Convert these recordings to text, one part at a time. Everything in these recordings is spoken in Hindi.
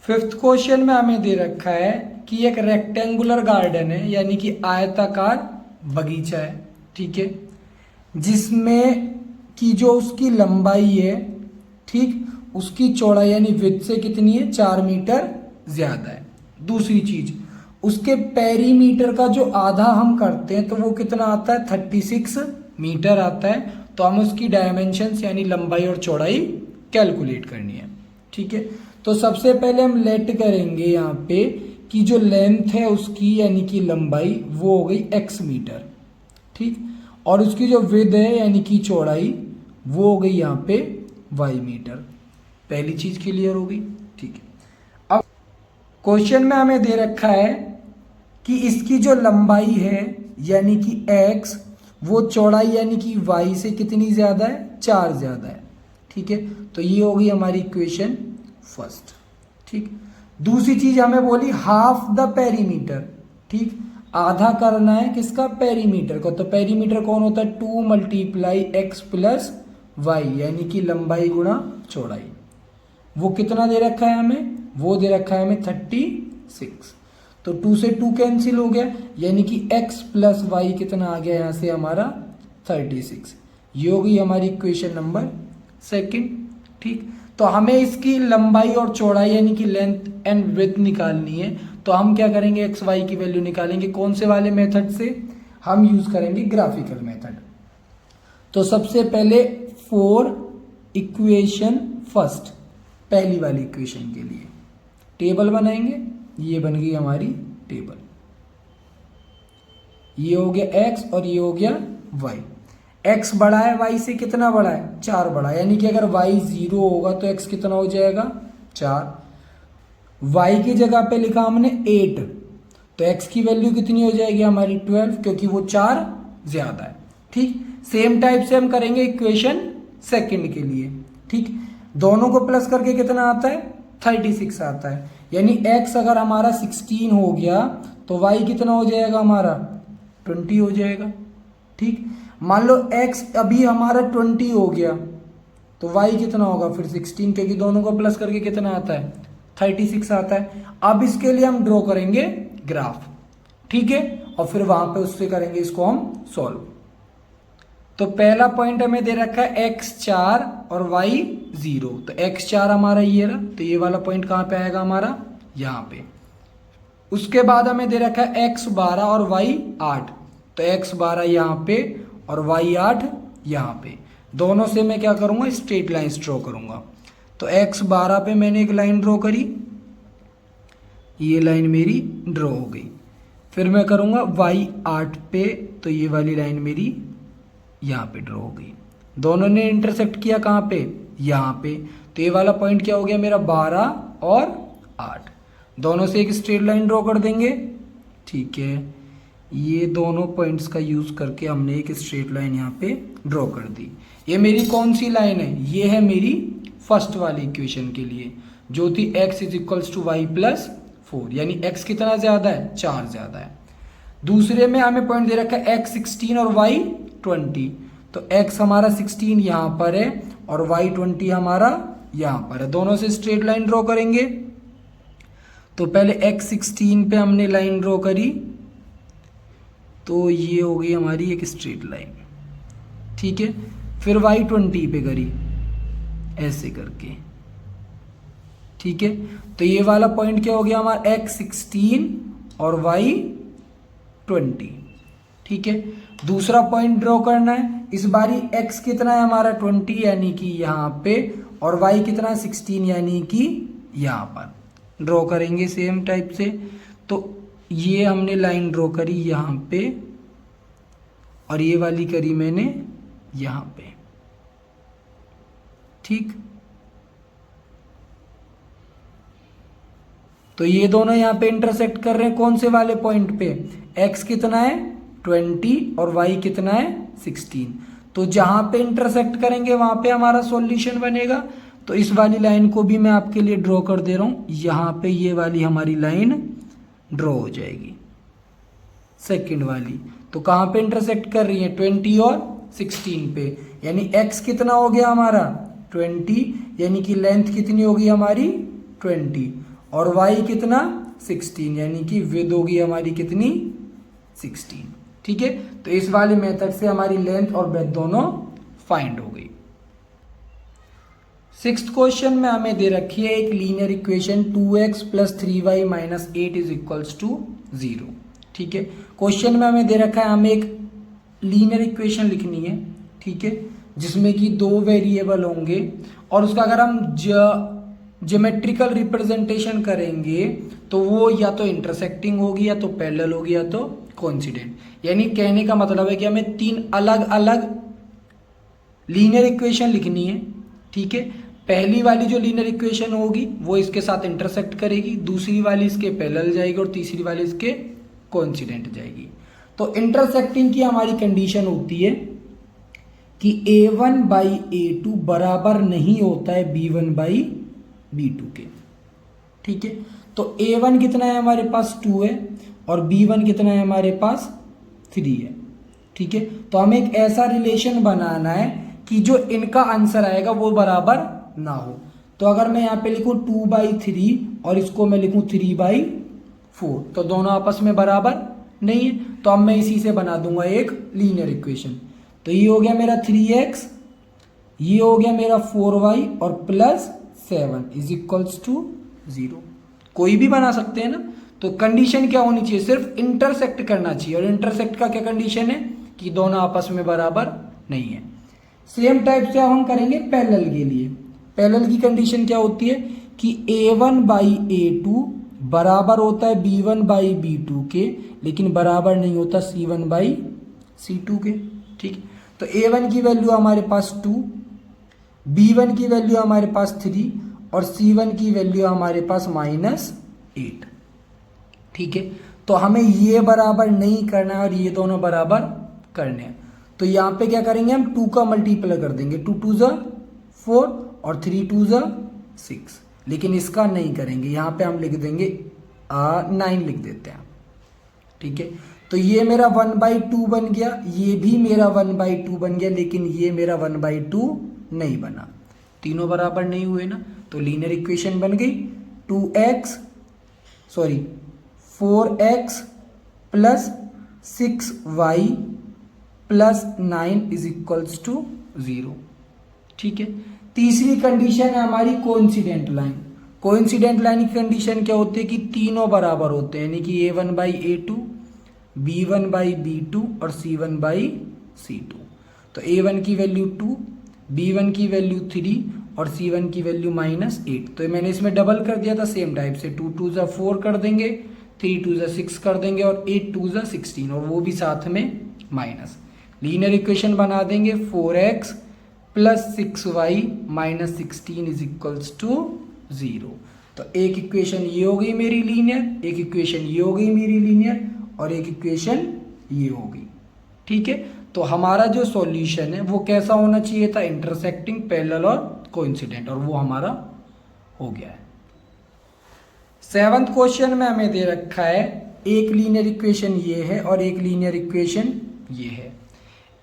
फिफ्थ क्वेश्चन में हमें दे रखा है कि एक रेक्टेंगुलर गार्डन है, यानी कि आयताकार बगीचा है, ठीक है, जिसमें कि जो उसकी लंबाई है, ठीक, उसकी चौड़ाई यानी विड्थ से कितनी है, 4 मीटर ज्यादा है। दूसरी चीज, उसके पेरीमीटर का जो आधा हम करते हैं तो वो कितना आता है, 36 मीटर आता है। तो हमें उसकी डायमेंशंस यानी लंबाई और चौड़ाई कैलकुलेट करनी है, ठीक है। तो सबसे पहले हम लेट करेंगे यहाँ पे कि जो लेंथ है उसकी यानी कि लंबाई वो हो गई x मीटर, ठीक, और उसकी जो विड्थ है यानी कि चौड़ाई वो हो गई यहाँ पे y मीटर। पहली चीज क्लियर हो गई, ठीक है। अब क्वेश्चन में हमें दे रखा है कि इसकी जो लंबाई है यानी कि x, वो चौड़ाई यानी कि y से कितनी ज्यादा है, 4 ज्यादा है, ठीक है। तो ये होगी हमारी इक्वेशन फर्स्ट, ठीक। दूसरी चीज हमें बोली हाफ द पेरीमीटर, ठीक, आधा करना है किसका, पेरीमीटर को। तो पेरीमीटर कौन होता है, 2 मल्टीप्लाई x प्लस वाई यानी कि लंबाई गुणा चौड़ाई। वो कितना दे रखा है हमें, वो दे रखा है हमें 36। तो 2 से 2 कैंसिल हो गया यानी कि x प्लस वाई कितना आ गया यहाँ से हमारा 36। ये होगी हमारी इक्वेशन नंबर सेकंड, ठीक। तो हमें इसकी लंबाई और चौड़ाई यानी कि लेंथ एंड विड्थ निकालनी है। तो हम क्या करेंगे, एक्स वाई की वैल्यू निकालेंगे कौन से वाले मेथड से, हम यूज करेंगे ग्राफिकल मेथड। तो सबसे पहले फॉर इक्वेशन फर्स्ट, पहली वाली इक्वेशन के लिए टेबल बनाएंगे। ये बन गई हमारी टेबल, ये हो गया x और ये हो गया y। x बड़ा है y से, कितना बड़ा है, 4 बड़ा है, यानी कि अगर y 0 होगा तो x कितना हो जाएगा, 4। y की जगह पे लिखा हमने 8, तो x की वैल्यू कितनी हो जाएगी हमारी 12, क्योंकि वो 4 ज्यादा है, ठीक। सेम टाइप से हम करेंगे इक्वेशन सेकंड के लिए, ठीक। दोनों को प्लस करके कितना आता है, 36 आता है, यानी x अगर हमारा 16 हो गया तो y कितना हो जाएगा हमारा 20 हो जाएगा, ठीक। मान लो x अभी हमारा 20 हो गया तो y कितना होगा फिर 16, क्योंकि दोनों को प्लस करके कितना आता है, 36 आता है। अब इसके लिए हम ड्रॉ करेंगे ग्राफ, ठीक है, और फिर वहां पे उससे करेंगे इसको हम सॉल्व। तो पहला पॉइंट हमें दे रखा है x 4 और y 0। तो x 4 हमारा ये रहा, तो ये वाला पॉइंट कहां पे आएगा हमारा, यहां पे। उसके बाद हमें दे रखा है x 12 और y 8। तो x 12 यहाँ पे और y 8 यहाँ पे, दोनों से मैं क्या करूंगा, स्ट्रेट लाइंस ड्रॉ करूंगा। तो x 12 पे मैंने एक लाइन ड्रॉ करी, ये लाइन मेरी ड्रॉ हो गई। फिर मैं करूंगा y 8 पे, तो ये वाली लाइन मेरी यहाँ पे ड्रॉ हो गई। दोनों ने इंटरसेक्ट किया कहाँ पे, यहाँ पे। तो ये वाला पॉइंट क्या हो गया मेरा, 12 और 8। दोनों से एक स्ट्रेट लाइन ड्रॉ कर देंगे, ठीक है। ये दोनों पॉइंट्स का यूज करके हमने एक स्ट्रेट लाइन यहाँ पे ड्रॉ कर दी। ये मेरी कौन सी लाइन है, ये है मेरी फर्स्ट वाली इक्वेशन के लिए, जो थी x is equals to y plus 4, यानी x कितना ज्यादा है, 4 ज्यादा है। दूसरे में हमें पॉइंट दे रखा है x 16 और y 20। तो x हमारा 16 यहाँ पर है और y 20 हमारा यहाँ पर है। दोनों से स्ट्रेट लाइन ड्रॉ करेंगे। तो पहले x 16 पे हमने लाइन ड्रॉ करी, तो ये हो गई हमारी एक स्ट्रेट लाइन, ठीक है। फिर y 20 पे करी ऐसे करके, ठीक है। तो ये वाला पॉइंट क्या हो गया हमारा, x 16 और y 20, ठीक है। दूसरा पॉइंट ड्रॉ करना है, इस बारी x कितना है हमारा 20 यानी कि यहाँ पे, और y कितना है 16 यानी कि यहाँ पर। ड्रॉ करेंगे सेम टाइप से। तो ये हमने लाइन ड्रॉ करी यहाँ पे और ये वाली करी मैंने यहाँ पे, ठीक। तो ये दोनों यहाँ पे इंटरसेक्ट कर रहे हैं कौन से वाले पॉइंट पे, x कितना है 20 और y कितना है 16। तो जहां पे इंटरसेक्ट करेंगे वहां पे हमारा सॉल्यूशन बनेगा। तो इस वाली लाइन को भी मैं आपके लिए ड्रॉ कर दे रहा हूं, यहां पे ये वाली हमारी लाइन ड्रॉ हो जाएगी सेकंड वाली। तो कहां पे इंटरसेक्ट कर रही है 20 और 16 पे, यानी x कितना हो गया हमारा 20, यानी कि लेंथ कितनी होगी हमारी 20, और y कितना 16, यानी कि विड्थ होगी हमारी कितनी 16। ठीक है, तो इस वाले मेथड से हमारी लेंथ और ब्रेथ दोनों फाइंड हो गई। सिक्स्थ क्वेश्चन में हमें दे रखी है एक लीनियर इक्वेशन 2x + 3y - 8 = 0। ठीक है, क्वेश्चन में हमें दे रखा है हमें एक लीनियर इक्वेशन लिखनी है। ठीक है, जिसमें कि दो वेरिएबल होंगे और उसका अगर हम ज्योमेट्रिकल रिप्रेजेंटेशन करेंगे तो वो या तो इंटरसेक्टिंग होगी, या तो पैरेलल होगी, या तो कोइंसिडेंट। यानी कहने का मतलब है कि हमें तीन अलग अलग लीनियर इक्वेशन लिखनी है। ठीक है, पहली वाली जो लीनियर इक्वेशन होगी वो इसके साथ इंटरसेक्ट करेगी, दूसरी वाली इसके पैरेलल जाएगी और तीसरी वाली इसके कोइंसिडेंट जाएगी। तो इंटरसेक्टिंग की हमारी कंडीशन होती है कि a1/a2 बराबर नहीं होता है b1/b2 के। ठीक है, तो a1 कितना है हमारे पास 2 है और b1 कितना है हमारे पास 3 है। ठीक है, तो हमें एक ऐसा रिलेशन बनाना है कि जो इनका आंसर आएगा वो बराबर ना हो। तो अगर मैं यहाँ पे लिखूं 2/3 और इसको मैं लिखूं 3/4, तो दोनों आपस में बराबर नहीं है। तो अब मैं इसी से बना दूंगा एक लीनियर इक्वेशन। तो ये हो गया मेरा 3x, ये हो गया मेरा 4y और +7 = 0। कोई भी बना सकते हैं ना। तो कंडीशन क्या होनी चाहिए, सिर्फ इंटरसेक्ट करना चाहिए। और इंटरसेक्ट का क्या कंडीशन है कि दोनों आपस में बराबर नहीं है। सेम टाइप से अब हम करेंगे पैरेलल के लिए। पैरेलल की कंडीशन क्या होती है कि a1/a2 बराबर होता है b1/b2 के, लेकिन बराबर नहीं होता c1/c2 के। ठीक, तो a1 की वैल्यू हमारे पास 2, b1 की वैल्यू हमारे पास 3 और c1 की वैल्यू हमारे पास -8। ठीक है, तो हमें ये बराबर नहीं करना है और ये दोनों बराबर करने हैं। तो यहाँ पे क्या करेंगे, हम 2 का मल्टीप्लाई कर देंगे। 2 2 ज़ा 4 और 3 2 ज़ा 6। लेकिन इसका नहीं करेंगे, यहाँ पे हम लिख देंगे 9 लिख देते हैं। ठीक है, तो ये मेरा 1/2 बन गया, ये भी मेरा 1/2 बन गया, लेकिन ये मेरा 1/2 नहीं बना। तीनों बराबर नहीं हुए ना। तो लीनियर इक्वेशन बन गई 4x + 6y + 9 = 0। ठीक है, तीसरी कंडीशन है हमारी कोइंसिडेंट लाइन। कोइंसिडेंट लाइन की कंडीशन क्या होती है कि तीनों बराबर होते हैं, यानी कि a1/a2, b1/b2 और c1/c2। तो a1 की वैल्यू 2, b1 की वैल्यू 3 और c1 की वैल्यू -8। तो मैंने इसमें डबल कर दिया था सेम टाइप से। 2 2 ज़ा 4 कर देंगे, 3 2 ज़ा 6 कर देंगे और 8 2 ज़ा 16, और वो भी साथ में माइनस। लीनियर इक्वेशन बना देंगे 4x + 6y - 16 = 0। तो एक इक्वेशन ये हो गई मेरी लीनियर, एक इक्वेशन ये हो गई मेरी लीनियर और एक इक्वेशन ये हो गई। ठीक है, तो हमारा जो सॉल्यूशन है वो कैसा होना चाहिए था, इंटरसेक्टिंग, पैरेलल और कोइंसिडेंट, और वो हमारा हो गया है। 7th क्वेश्चन में हमें दे रखा है एक लीनियर इक्वेशन ये है और एक लीनियर इक्वेशन ये है।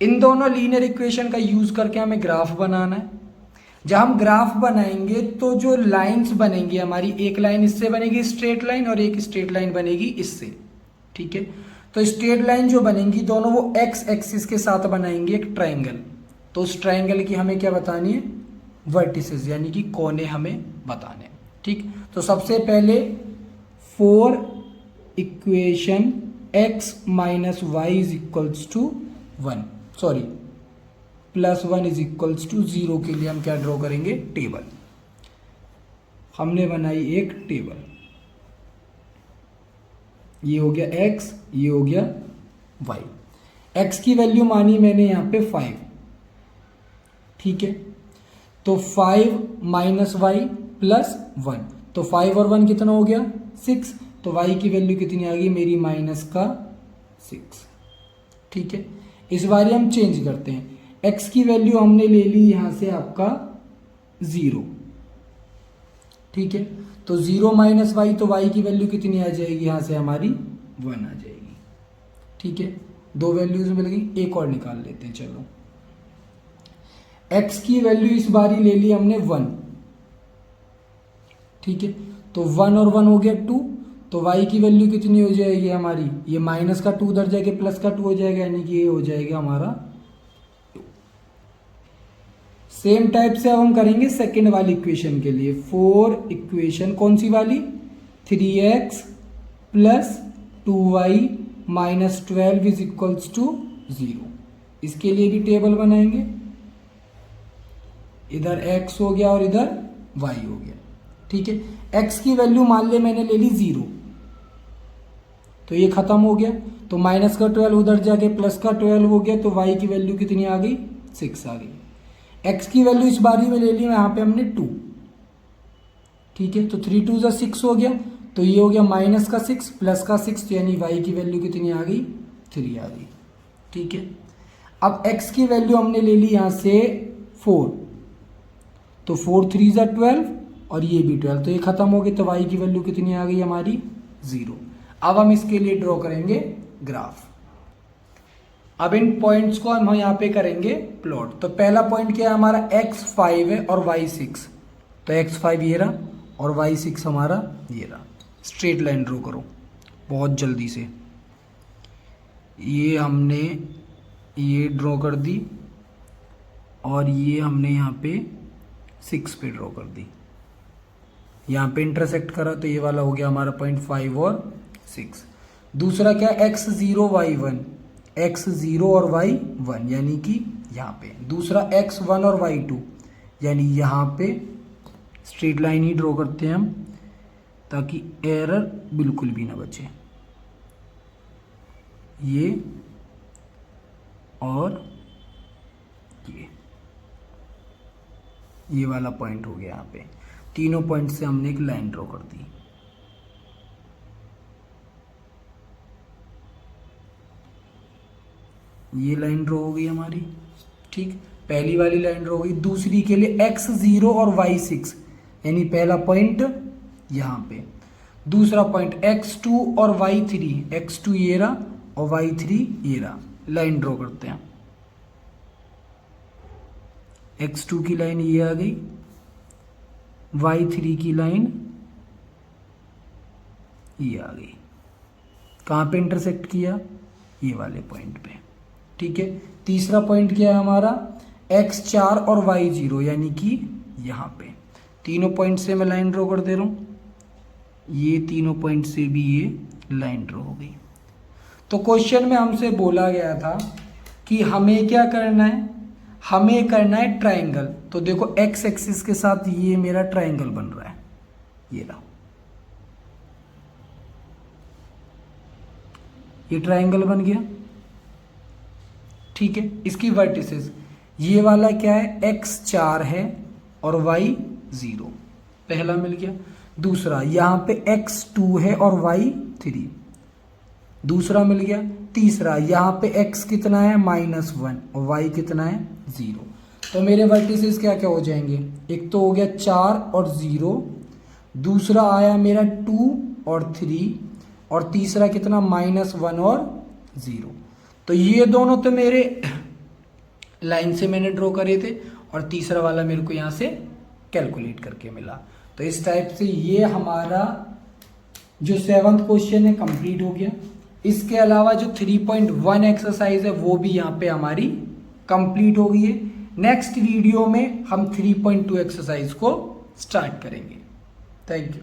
इन दोनों लीनियर इक्वेशन का यूज करके हमें ग्राफ बनाना है। जब हम ग्राफ बनाएंगे तो जो लाइंस बनेंगी हमारी, एक लाइन इससे बनेगी स्ट्रेट लाइन और एक स्ट्रेट लाइन बनेगी इससे। ठीक है, तो स्ट्रेट लाइन जो बनेंगी दोनों वो एक्स एक्सिस के साथ बनाएंगे एक ट्राइंगल। तो उस ट्राइंगल की हमें क्या बतानी है, वर्टिसेस, यानी कि कोने हमें बताने। ठीक, तो सबसे पहले 4 इक्वेशन x - y = 1 +1 = 0 के लिए हम क्या ड्रॉ करेंगे, टेबल। हमने बनाई एक टेबल। ये हो गया x, ये हो गया y। x की वैल्यू मानी मैंने यहाँ पे 5। ठीक है, तो 5 - y + 1, तो 5 और 1 कितना हो गया 6। तो y की वैल्यू कितनी आ गई मेरी -6। ठीक है, इस बार हम चेंज करते हैं। x की वैल्यू हमने ले ली यहाँ से आपका 0। ठीक है, तो 0 - y, तो y की वैल्यू कितनी आ जाएगी यहाँ से हमारी 1 आ जाएगी। ठीक है, दो वैल्यूज मिल गई, एक और निकाल लेते हैं। चलो, x की वैल्यू इस बारी ले ली हमने 1, ठीक है, तो 1 और 1 हो गया 2, तो y की वैल्यू कितनी हो जाएगी हमारी, ये माइनस का 2 उधर जाके प्लस का 2 हो जाएगा, यानी कि ये हो जाएगा हमारा 2। सेम टाइप से अब हम करेंगे सेकेंड वाली इक्वेशन के लिए। 4 इक्वेशन कौन सी वाली, 3x plus 2y minus 12 is equals to 0। इसके लिए भी टेबल बनाएंगे, इधर x हो गया और इधर y हो गया। ठीक है, x की वैल्यू मान ले मैंने ले ली 0, तो ये खत्म हो गया, तो माइनस का 12 उधर जाके प्लस का 12 हो गया, तो y की वैल्यू कितनी आ गई, 6 आ गई। x की वैल्यू इस बारी में ले ली यहाँ पे हमने 2। ठीक है, तो 3 2 = 6 हो गया, तो ये हो गया माइनस का 6 प्लस का 6, यानी y की वैल्यू कितनी आ गई, 3 आ गई। ठीक है, अब x की वैल्यू हमने ले ली यहाँ से 4, तो 4 3 = 12 और ये भी 12, तो ये खत्म हो गई, तो y की वैल्यू कितनी आ गई हमारी, 0। अब हम इसके लिए ड्रॉ करेंगे ग्राफ। अब इन पॉइंट्स को हम यहाँ पे करेंगे प्लॉट। तो पहला पॉइंट क्या है हमारा, x5 है और y6, तो x5 ये रहा और y6 हमारा ये रहा। स्ट्रेट लाइन ड्रॉ करो बहुत जल्दी से। ये हमने ये ड्रॉ कर दी और ये हमने यहाँ पे 6 पे ड्रॉ कर दी, यहाँ पे इंटरसेक्ट करा, तो ये वाला हो गया हमारा पॉइंट 5 और 6। दूसरा क्या, x0 y1, x0 और y1 यानी कि यहाँ पे। दूसरा x1 और y2 यानी यहाँ पे। स्ट्रेट लाइन ही ड्रॉ करते हैं हम ताकि एरर बिल्कुल भी ना बचे। ये और ये वाला पॉइंट हो गया यहाँ पे। तीनों पॉइंट से हमने एक लाइन ड्रॉ कर दी। ये लाइन ड्रॉ हो गई हमारी। ठीक, पहली वाली लाइन ड्रॉ हो गई। दूसरी के लिए x0 और y6 यानी पहला पॉइंट यहाँ पे, दूसरा पॉइंट x2 और y3, x2 ये रहा और y3 ये रहा। लाइन ड्रॉ करते हैं। x2 की लाइन ये आ गई, y3 की लाइन ये आ गई। कहाँ पे इंटरसेक्ट किया, ये वाले पॉइंट पे। ठीक है, तीसरा पॉइंट क्या है हमारा, x4 और y0 यानी कि यहाँ पे। तीनों पॉइंट से मैं लाइन ड्रॉ कर दे रहा हूँ। ये तीनों पॉइंट से भी ये लाइन ड्रॉ हो गई। तो क्वेश्चन में हमसे बोला गया था कि हमें क्या करना है, हमें करना है ट्रायंगल। तो देखो x एक्सिस के साथ ये मेरा ट्रायंगल बन रहा है, ये रहा, ये ट्रायंगल बन गया। ठीक है, इसकी वर्टिसेस ये वाला क्या है, x4 है और y0, पहला मिल गया। दूसरा यहाँ पे x2 है और y3, दूसरा मिल गया। तीसरा यहाँ पे x कितना है, -1 और y कितना है, 0। तो मेरे वर्टिसेस क्या क्या हो जाएंगे, एक तो हो गया 4 और 0, दूसरा आया मेरा 2 और 3, और तीसरा कितना, -1 और 0। तो ये दोनों तो मेरे लाइन से मैंने ड्रॉ करे थे और तीसरा वाला मेरे को यहाँ से कैलकुलेट करके मिला। तो इस टाइप से ये हमारा जो 7th क्वेश्चन है कंप्लीट हो गया। इसके अलावा जो 3.1 एक्सरसाइज है वो भी यहाँ पे हमारी कंप्लीट हो गई है। नेक्स्ट वीडियो में हम 3.2 एक्सरसाइज को स्टार्ट करेंगे। Thank you.